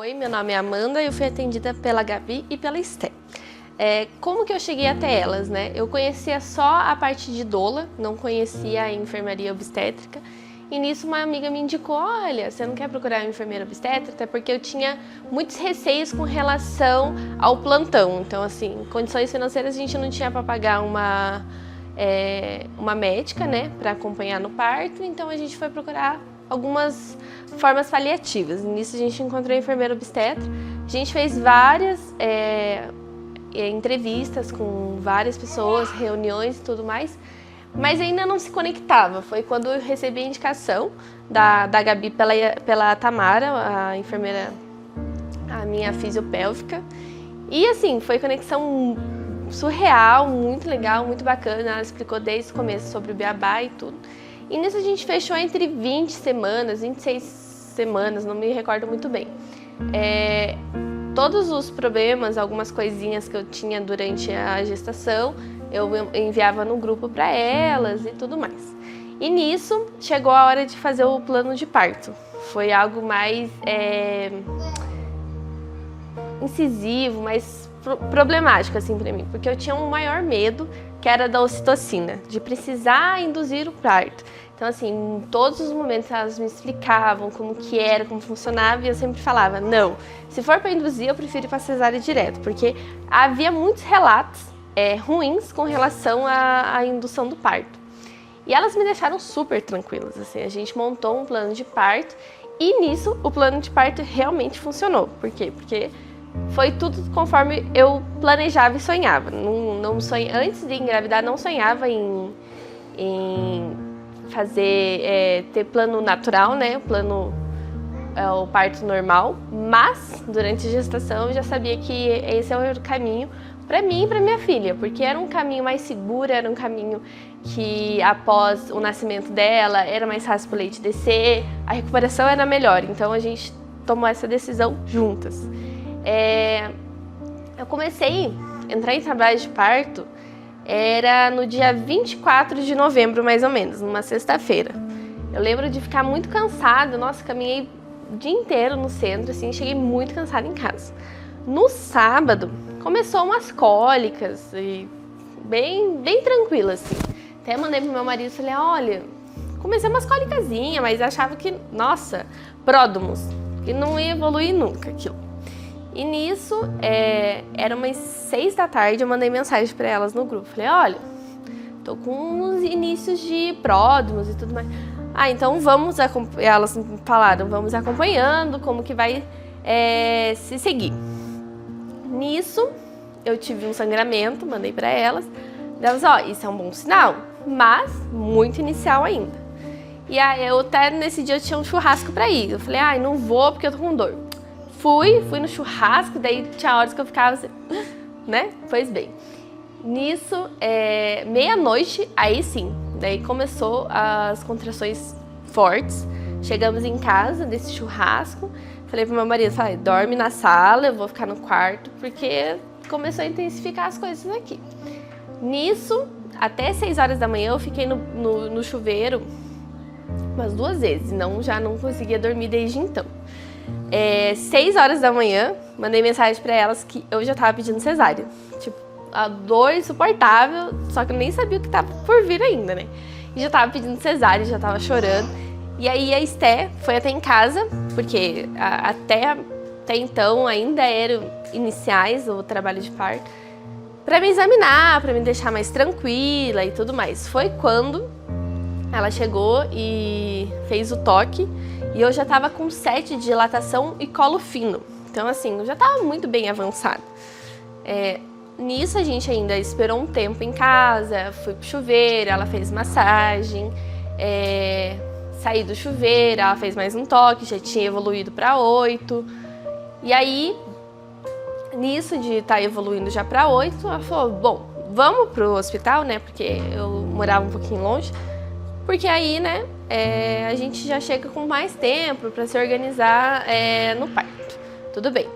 Oi, meu nome é Amanda e eu fui atendida pela Gabi e pela Esté. Como que eu cheguei até elas, né? Eu conhecia só a parte de doula, não conhecia a enfermaria obstétrica. E nisso uma amiga me indicou, olha, você não quer procurar uma enfermeira obstétrica? Até porque eu tinha muitos receios com relação ao plantão. Então, assim, condições financeiras a gente não tinha para pagar uma médica, né, para acompanhar no parto. Então a gente foi procurar algumas formas paliativas. Nisso a gente encontrou a enfermeira obstetra. A gente fez várias entrevistas com várias pessoas, reuniões e tudo mais, mas ainda não se conectava. Foi quando eu recebi a indicação da Gabi pela Tamara, a enfermeira, a minha fisiopélvica. E assim, foi conexão surreal, muito legal, muito bacana. Ela explicou desde o começo sobre o beabá e tudo. E nisso a gente fechou entre 20 semanas, 26 semanas, não me recordo muito bem. Todos os problemas, algumas coisinhas que eu tinha durante a gestação, eu enviava no grupo para elas e tudo mais. E nisso chegou a hora de fazer o plano de parto. Foi algo mais incisivo, mais problemático assim para mim, porque eu tinha um maior medo, que era da ocitocina, de precisar induzir o parto. Então, assim, em todos os momentos elas me explicavam como que era, como funcionava, e eu sempre falava, não, se for para induzir, eu prefiro ir para cesárea direto, porque havia muitos relatos ruins com relação à indução do parto. E elas me deixaram super tranquilas, assim, a gente montou um plano de parto, e nisso o plano de parto realmente funcionou. Por quê? Porque foi tudo conforme eu planejava e sonhava. Antes de engravidar, não sonhava em fazer, ter plano natural, né? O parto normal. Mas, durante a gestação, eu já sabia que esse era o caminho para mim e para minha filha. Porque era um caminho mais seguro, era um caminho que, após o nascimento dela, era mais fácil para o leite descer. A recuperação era melhor. Então, a gente tomou essa decisão juntas. Eu comecei a entrar em trabalho de parto, era no dia 24 de novembro, mais ou menos, numa sexta-feira. Eu lembro de ficar muito cansada, nossa, caminhei o dia inteiro no centro, assim, cheguei muito cansada em casa. No sábado, começou umas cólicas, e bem tranquila, assim. Até mandei pro meu marido e falei, olha, comecei umas cólicazinhas, mas achava que, nossa, pródomos, que não ia evoluir nunca aquilo. E nisso, era umas 6 da tarde, eu mandei mensagem para elas no grupo. Falei, olha, tô com uns inícios de pródromos e tudo mais. Então vamos acompanhar. Elas falaram, vamos acompanhando como que vai se seguir. Nisso, eu tive um sangramento, mandei para elas. Elas, isso é um bom sinal, mas muito inicial ainda. E aí, eu até nesse dia eu tinha um churrasco para ir. Eu falei, não vou porque eu tô com dor. Fui no churrasco, daí tinha horas que eu ficava assim, né? Pois bem, nisso, meia-noite, aí sim, daí começou as contrações fortes. Chegamos em casa desse churrasco, falei pro meu marido, dorme na sala, eu vou ficar no quarto, porque começou a intensificar as coisas aqui. Nisso, até 6 horas da manhã eu fiquei no chuveiro umas 2 vezes, já não conseguia dormir desde então. 6 horas da manhã, mandei mensagem pra elas que eu já tava pedindo cesárea. Tipo, a dor insuportável, só que eu nem sabia o que tava por vir ainda, né? E já tava pedindo cesárea, já tava chorando. E aí a Esté foi até em casa, porque até então ainda eram iniciais o trabalho de parto, pra me examinar, pra me deixar mais tranquila e tudo mais. Foi quando ela chegou e fez o toque. E eu já tava com 7 de dilatação e colo fino. Então, assim, eu já tava muito bem avançada. Nisso, a gente ainda esperou um tempo em casa, fui pro chuveiro, ela fez massagem, saí do chuveiro, ela fez mais um toque, já tinha evoluído para 8. E aí, nisso de estar evoluindo já para 8, ela falou, bom, vamos pro hospital, né, porque eu morava um pouquinho longe. Porque aí, né, a gente já chega com mais tempo para se organizar no parto. Tudo bem.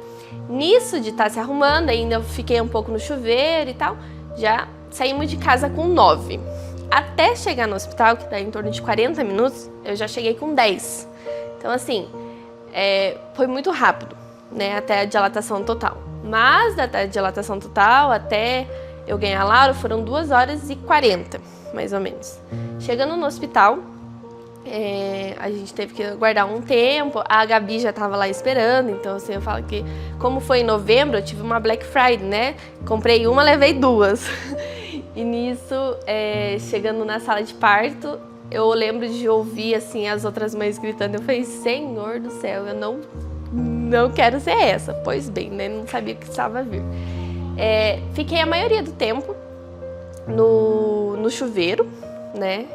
Nisso de estar se arrumando, ainda eu fiquei um pouco no chuveiro e tal, já saímos de casa com 9. Até chegar no hospital, que dá em torno de 40 minutos, eu já cheguei com 10. Então, assim, foi muito rápido. né, até a dilatação total. Mas da dilatação total até eu ganhar a Laura foram 2h40, mais ou menos. Chegando no hospital, a gente teve que guardar um tempo, a Gabi já estava lá esperando, então assim, eu falo que como foi em novembro, eu tive uma Black Friday, né? Comprei uma, levei duas. E nisso, chegando na sala de parto, eu lembro de ouvir assim as outras mães gritando, eu falei, Senhor do céu, eu não quero ser essa. Pois bem, né? Não sabia que estava a vir. Fiquei a maioria do tempo no chuveiro, né?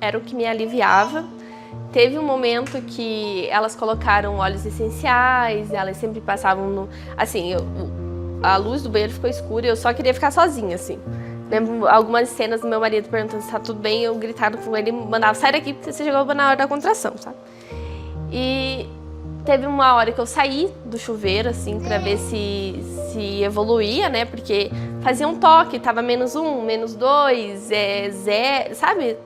Era o que me aliviava. Teve um momento que elas colocaram óleos essenciais, elas sempre passavam assim, a luz do banheiro ficou escura e eu só queria ficar sozinha, assim. Lembro algumas cenas do meu marido perguntando se tá tudo bem, eu gritava com ele, mandava, sai daqui porque você chegou na hora da contração, sabe? E teve uma hora que eu saí do chuveiro, assim, pra ver se evoluía, né? Porque fazia um toque, tava -1, -2, 0, sabe?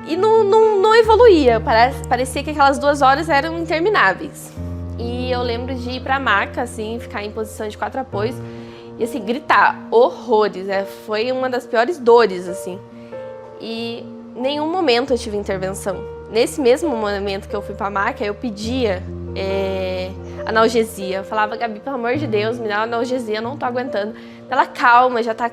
E não evoluía, parecia que aquelas 2 horas eram intermináveis. E eu lembro de ir pra maca, assim, ficar em posição de 4 apoios e, assim, gritar horrores. Foi uma das piores dores, assim. E em nenhum momento eu tive intervenção. Nesse mesmo momento que eu fui pra maca, eu pedia analgesia. Eu falava, Gabi, pelo amor de Deus, me dá uma analgesia, eu não tô aguentando. Ela, calma, já tá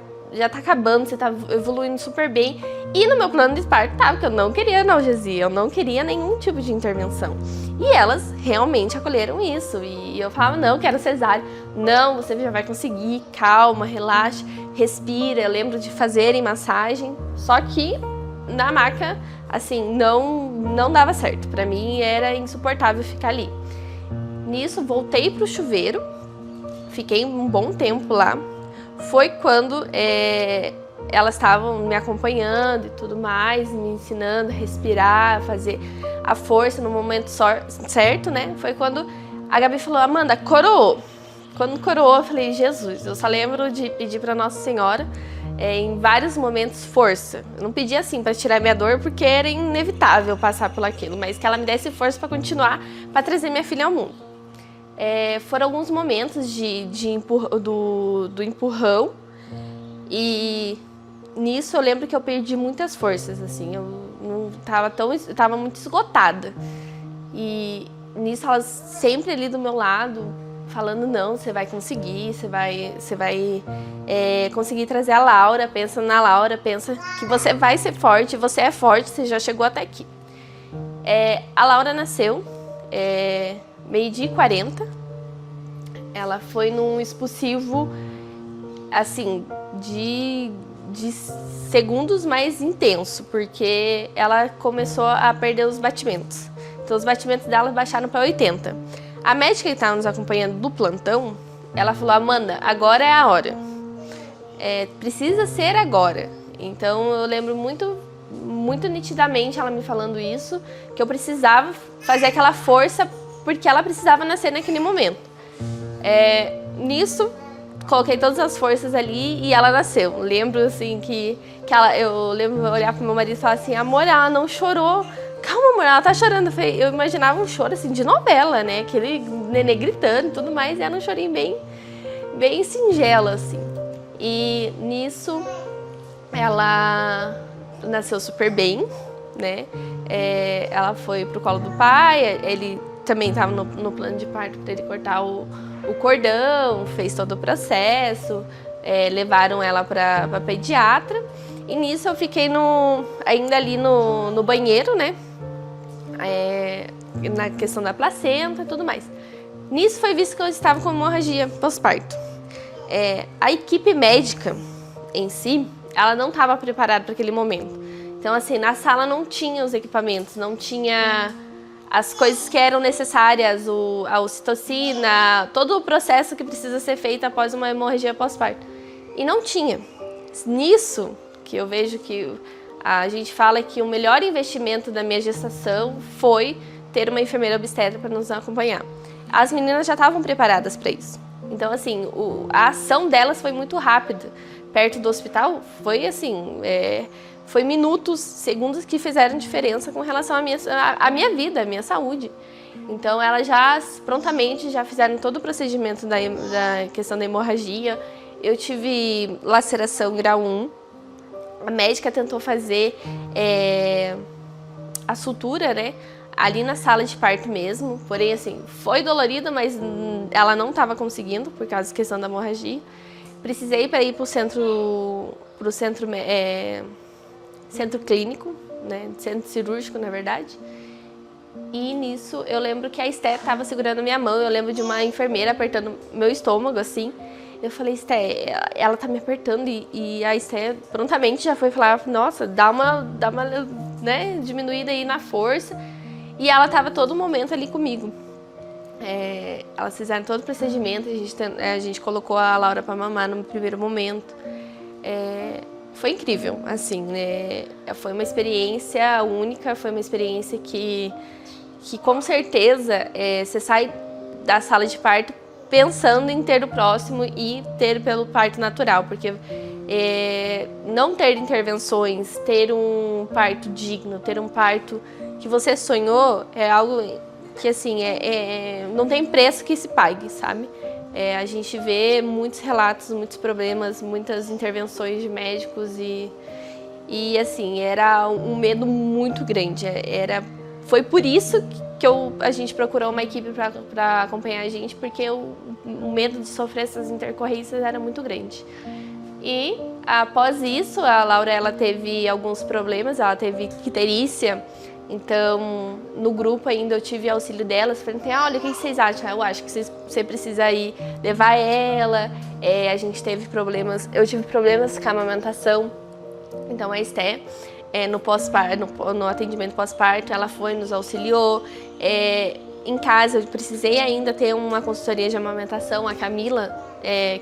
acabando, você tá evoluindo super bem. E no meu plano de parto tava que eu não queria analgesia, eu não queria nenhum tipo de intervenção. E elas realmente acolheram isso. E eu falava, não, quero cesárea. Não, você já vai conseguir, calma, relaxa, respira. Eu lembro de fazerem massagem, só que na maca, assim, não dava certo. Pra mim era insuportável ficar ali. Nisso, voltei pro chuveiro, fiquei um bom tempo lá. Foi quando elas estavam me acompanhando e tudo mais, me ensinando a respirar, a fazer a força no momento certo, né? Foi quando a Gabi falou, Amanda, coroou. Quando coroou, eu falei, Jesus, eu só lembro de pedir para Nossa Senhora, em vários momentos, força. Eu não pedi assim para tirar minha dor, porque era inevitável passar por aquilo, mas que ela me desse força para continuar, para trazer minha filha ao mundo. Foram alguns momentos do empurrão e nisso eu lembro que eu perdi muitas forças, assim, eu tava muito esgotada. E nisso elas sempre ali do meu lado, falando, não, você vai conseguir, você vai conseguir trazer a Laura, pensa na Laura, pensa que você vai ser forte, você é forte, você já chegou até aqui. A Laura nasceu, 12h40, ela foi num expulsivo, assim, de segundos mais intenso, porque ela começou a perder os batimentos. Então os batimentos dela baixaram para 80. A médica que estava nos acompanhando do plantão, ela falou, Amanda, agora é a hora. Precisa ser agora. Então eu lembro muito nitidamente ela me falando isso, que eu precisava fazer aquela força, porque ela precisava nascer naquele momento. Nisso, coloquei todas as forças ali e ela nasceu. Lembro assim eu lembro de olhar pro meu marido e falar assim, amor, ela não chorou. Calma, amor, ela tá chorando. Eu imaginava um choro assim de novela, né? Aquele nenê gritando e tudo mais, e era um chorinho bem singelo, assim. E nisso ela nasceu super bem, né? Ela foi pro colo do pai, ele também estava no plano de parto para ele cortar o cordão, fez todo o processo, levaram ela para pediatra. E nisso eu fiquei ainda ali no banheiro, né? Na questão da placenta e tudo mais. Nisso foi visto que eu estava com hemorragia pós-parto. A equipe médica em si, ela não estava preparada para aquele momento. Então, assim, na sala não tinha os equipamentos, não tinha as coisas que eram necessárias, a ocitocina, todo o processo que precisa ser feito após uma hemorragia pós-parto. E não tinha. Nisso, que eu vejo que a gente fala que o melhor investimento da minha gestação foi ter uma enfermeira obstetra para nos acompanhar. As meninas já estavam preparadas para isso. Então, assim, a ação delas foi muito rápida. Perto do hospital, foi assim, foi minutos, segundos que fizeram diferença com relação à minha vida, à minha saúde. Então elas já prontamente já fizeram todo o procedimento da questão da hemorragia. Eu tive laceração grau 1. A médica tentou fazer a sutura, né, ali na sala de parto mesmo. Porém, assim, foi dolorido, mas ela não estava conseguindo por causa da questão da hemorragia. Precisei para ir para o centro clínico, né, centro cirúrgico, na verdade. E nisso eu lembro que a Esté estava segurando minha mão. Eu lembro de uma enfermeira apertando meu estômago, assim. Eu falei, Esté, ela tá me apertando. E a Esté prontamente já foi falar, nossa, dá uma né, diminuída aí na força. E ela tava todo momento ali comigo. Elas fizeram todo o procedimento, a gente colocou a Laura para mamar no primeiro momento. Foi incrível, assim, né? Foi uma experiência única, foi uma experiência que com certeza você sai da sala de parto pensando em ter o próximo e ter pelo parto natural, porque não ter intervenções, ter um parto digno, ter um parto que você sonhou é algo que, assim, não tem preço que se pague, sabe? A gente vê muitos relatos, muitos problemas, muitas intervenções de médicos e assim, era um medo muito grande. Foi por isso que a gente procurou uma equipe para acompanhar a gente, porque o medo de sofrer essas intercorrências era muito grande. E após isso, a Laura ela teve alguns problemas, ela teve icterícia. Então, no grupo ainda eu tive auxílio delas, perguntei, olha, o que vocês acham? Eu acho que você precisa ir levar ela. A gente teve problemas, eu tive problemas com a amamentação. Então a Esté, no atendimento pós-parto, ela foi, nos auxiliou. Em casa eu precisei ainda ter uma consultoria de amamentação, a Camila,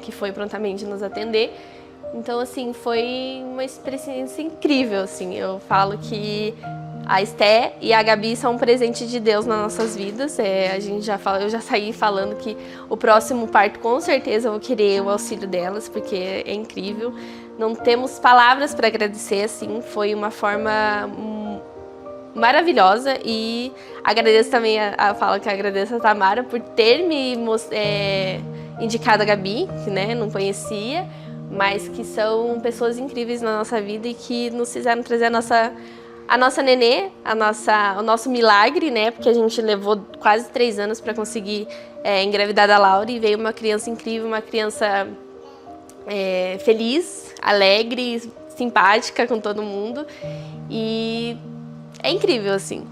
que foi prontamente nos atender. Então, assim, foi uma experiência incrível, assim. Eu falo que a Esté e a Gabi são um presente de Deus nas nossas vidas. Eu já saí falando que o próximo parto, com certeza, eu vou querer o auxílio delas, porque é incrível. Não temos palavras para agradecer, assim. Foi uma forma maravilhosa e agradeço também, falo que agradeço a Tamara por ter me indicado a Gabi, que, né, não conhecia, mas que são pessoas incríveis na nossa vida e que nos fizeram trazer a nossa nenê, o nosso milagre, né? Porque a gente levou quase 3 anos para conseguir engravidar da Laura e veio uma criança incrível, uma criança feliz, alegre, simpática com todo mundo. E é incrível, assim.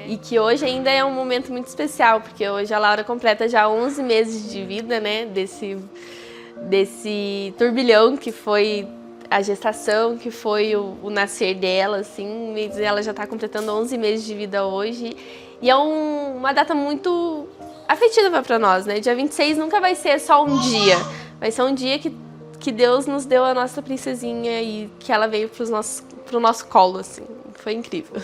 E que hoje ainda é um momento muito especial, porque hoje a Laura completa já 11 meses de vida, né? Desse turbilhão que foi a gestação, que foi o nascer dela, assim, ela já está completando 11 meses de vida hoje. E é uma data muito afetiva para nós, né? Dia 26 nunca vai ser só um dia, vai ser um dia que Deus nos deu a nossa princesinha e que ela veio pro nosso colo, assim. Foi incrível.